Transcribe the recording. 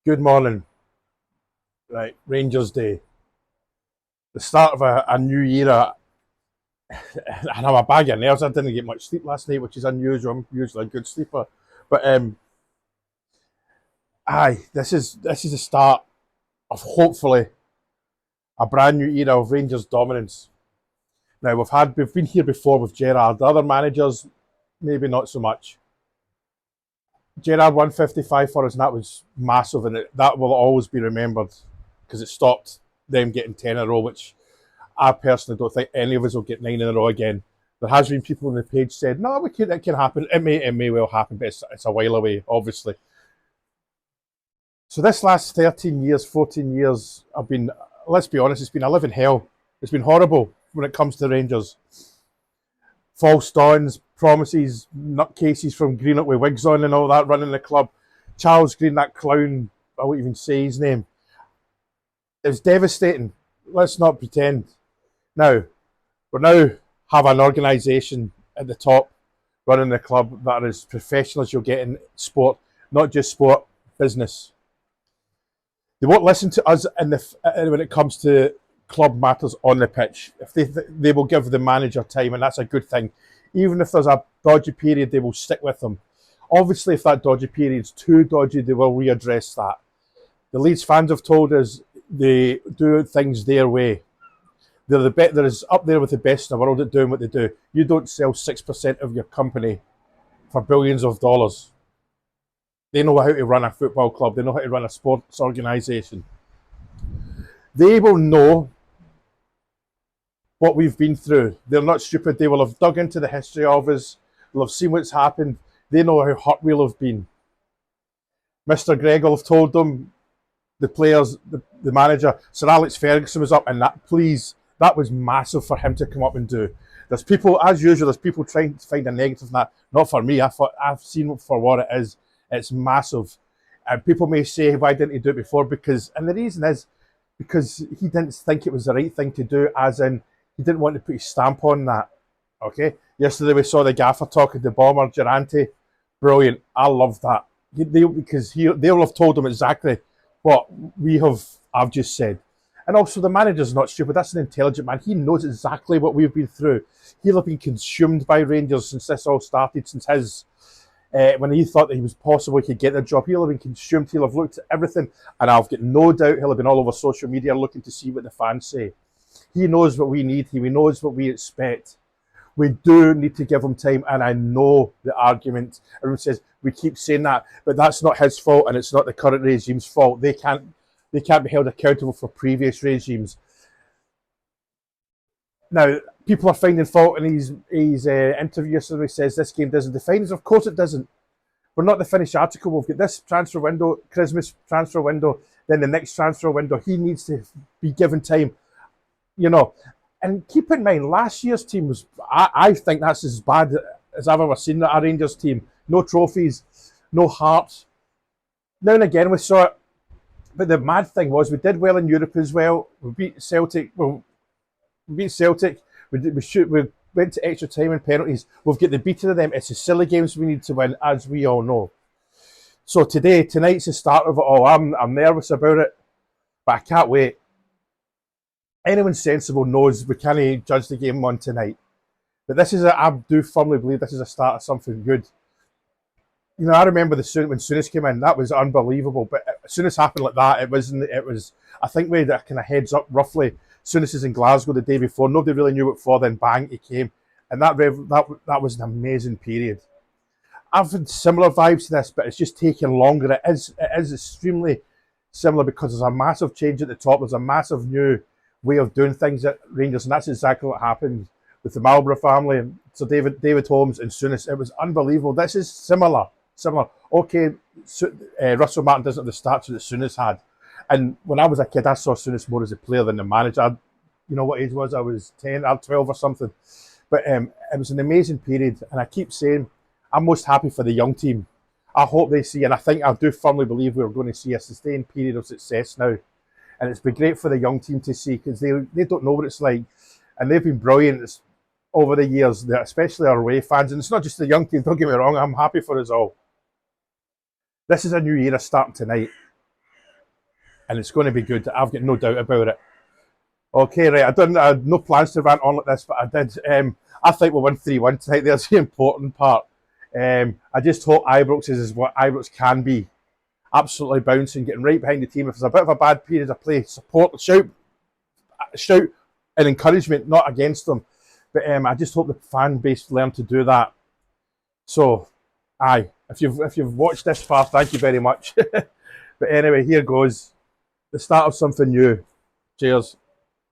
Good morning. Right, Rangers Day. The start of a new era. And I'm a bag of nerves. I didn't get much sleep last night, which is unusual. I'm usually a good sleeper. But this is the start of hopefully a brand new era of Rangers dominance. Now we've been here before with Gerrard. The other managers, maybe not so much. Gerrard won 55 for us, and that was massive, and that will always be remembered because it stopped them getting 10 in a row, which I personally don't think any of us will get 9 in a row again. There has been people on the page said, no, it can happen. It may well happen, but it's a while away, obviously. So this last 13 years, 14 years, I've been, let's be honest, it's been a living hell. It's been horrible when it comes to Rangers. False dawns, promises, nutcases from Greenock with wigs on and all that running the club. Charles Green, that clown, I won't even say his name. It was devastating. Let's not pretend. Now, we now have an organisation at the top running the club that are as professional as you'll get in sport, not just sport, business. They won't listen to us when it comes to club matters on the pitch. If they will give the manager time, and that's a good thing. Even if there's a dodgy period, they will stick with them. Obviously, if that dodgy period is too dodgy, they will readdress that. The Leeds fans have told us they do things their way. They're up there with the best in the world at doing what they do. You don't sell 6% of your company for billions of dollars. They know how to run a football club. They know how to run a sports organisation. They will know what we've been through. They're not stupid. They will have dug into the history of us. They'll have seen what's happened. They know how hurt we'll have been. Mr. Gregg will have told them, the players, the manager, Sir Alex Ferguson was up, and that was massive for him to come up and do. There's people, as usual, there's people trying to find a negative in that. Not for me. I've seen it for what it is. It's massive. And people may say, why didn't he do it before? And the reason is because he didn't think it was the right thing to do, as in he didn't want to put his stamp on that. Okay? Yesterday we saw the gaffer talking to Bomber Durante. Brilliant. I love that. Because they'll have told him exactly what I've just said. And also the manager's not stupid. That's an intelligent man. He knows exactly what we've been through. He'll have been consumed by Rangers since this all started, since his when he thought that he was possible he could get the job. He'll have been consumed. He'll have looked at everything, and I've got no doubt he'll have been all over social media looking to see what the fans say. He knows what we need. He knows what we expect. We do need to give him time, and I know the argument. Everyone says we keep saying that, but that's not his fault, and it's not the current regime's fault. They can't be held accountable for previous regimes. Now, people are finding fault in his interview yesterday. He says this game doesn't define us. Of course it doesn't. We're not the finished article. We've got this transfer window, Christmas transfer window, then the next transfer window. He needs to be given time, you know. And keep in mind, last year's team was, I think that's as bad as I've ever seen our Rangers team. No trophies, no heart. Now and again we saw it. But the mad thing was we did well in Europe as well. We beat Celtic. We went to extra time and penalties. We've got the beating of them. It's the silly games we need to win, as we all know. So tonight's the start of it all. I'm nervous about it, but I can't wait. Anyone sensible knows we can't judge the game on tonight. But I do firmly believe this is a start of something good. You know, I remember when Souness came in, that was unbelievable. But as soon as it happened like that, it was. I think we had a kind of heads up roughly. Souness is in Glasgow the day before. Nobody really knew what for. Then bang, he came, and that was an amazing period. I've had similar vibes to this, but it's just taking longer. It is extremely similar because there's a massive change at the top. There's a massive new way of doing things at Rangers, and that's exactly what happened with the Marlborough family and Sir David Holmes and Souness. It was unbelievable. This is similar. Okay, Russell Martin doesn't have the stature that Souness had. And when I was a kid, I saw Souness more as a player than the manager. You know what age was I? Was 10 or 12 or something. But it was an amazing period. And I keep saying, I'm most happy for the young team. I hope they see, and I do firmly believe we're going to see a sustained period of success now. And it's been great for the young team to see because they don't know what it's like. And they've been brilliant over the years, especially our away fans. And it's not just the young team, don't get me wrong, I'm happy for us all. This is a new era starting tonight. and it's going to be good. I've got no doubt about it. Okay, right. I had no plans to rant on like this, but I did. I think we'll win 3-1 tonight. There's the important part. I just hope Ibrox is what Ibrox can be. Absolutely bouncing, getting right behind the team. If there's a bit of a bad period of play, support, shout, and encouragement, not against them. But I just hope the fan base learn to do that. So, aye, if you've watched this far, thank you very much. But anyway, here goes the start of something new. Cheers.